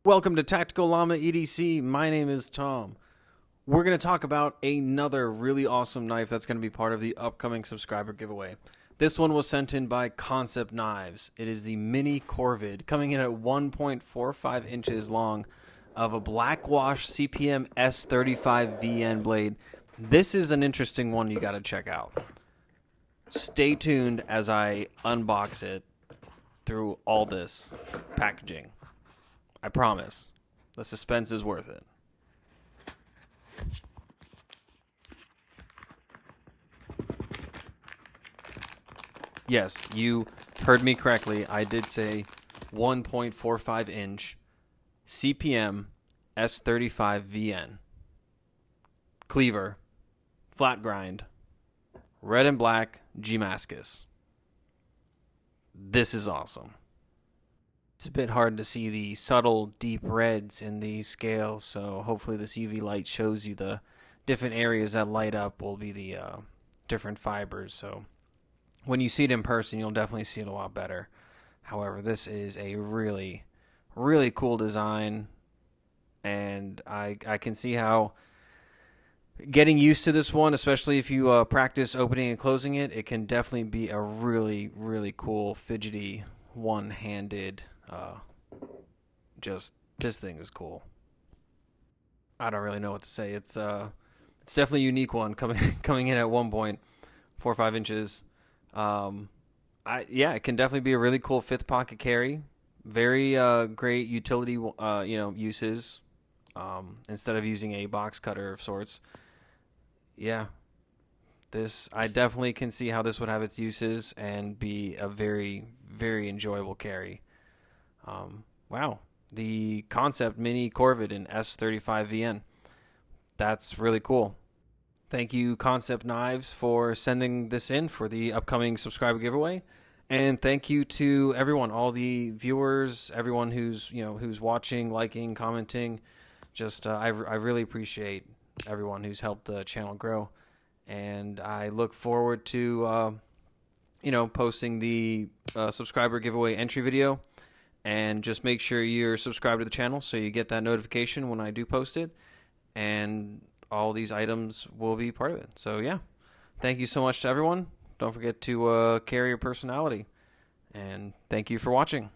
Welcome to Tactical Llama EDC. My name is Tom. We're going to talk about another really awesome knife that's going to be part of the upcoming subscriber giveaway. This one was sent in by Kansept Knives. It is the Mini Korvid, coming in at 1.45 inches long, of a black wash CPM S35 VN blade. This is an interesting one you got to check out. Stay tuned as I unbox it through all this packaging. I promise. The suspense is worth it. Yes, you heard me correctly. I did say 1.45 inch CPM S35 VN. Cleaver. Flat grind. Red and black Damascus. This is awesome. It's a bit hard to see the subtle deep reds in these scales, so hopefully this UV light shows you the different areas that light up will be the different fibers. So when you see it in person, you'll definitely see it a lot better. However, this is a really, really cool design, and I can see how getting used to this one, especially if you practice opening and closing it, it can definitely be a really, really cool, fidgety, one-handed just this thing is cool. I don't really know what to say. It's definitely a unique one coming in at 1.45 inches. It can definitely be a really cool fifth pocket carry. Very great utility uses instead of using a box cutter of sorts. Yeah. I definitely can see how this would have its uses and be a very, very enjoyable carry. Wow. The Kansept Mini Korvid in S35 VN. That's really cool. Thank you, Kansept Knives, for sending this in for the upcoming subscriber giveaway. And thank you to everyone, all the viewers, everyone who's watching, liking, commenting. I really appreciate everyone who's helped the channel grow. And I look forward to posting the subscriber giveaway entry video. And just make sure you're subscribed to the channel so you get that notification when I do post it. And all these items will be part of it. So yeah, thank you so much to everyone. Don't forget to carry your personality. And thank you for watching.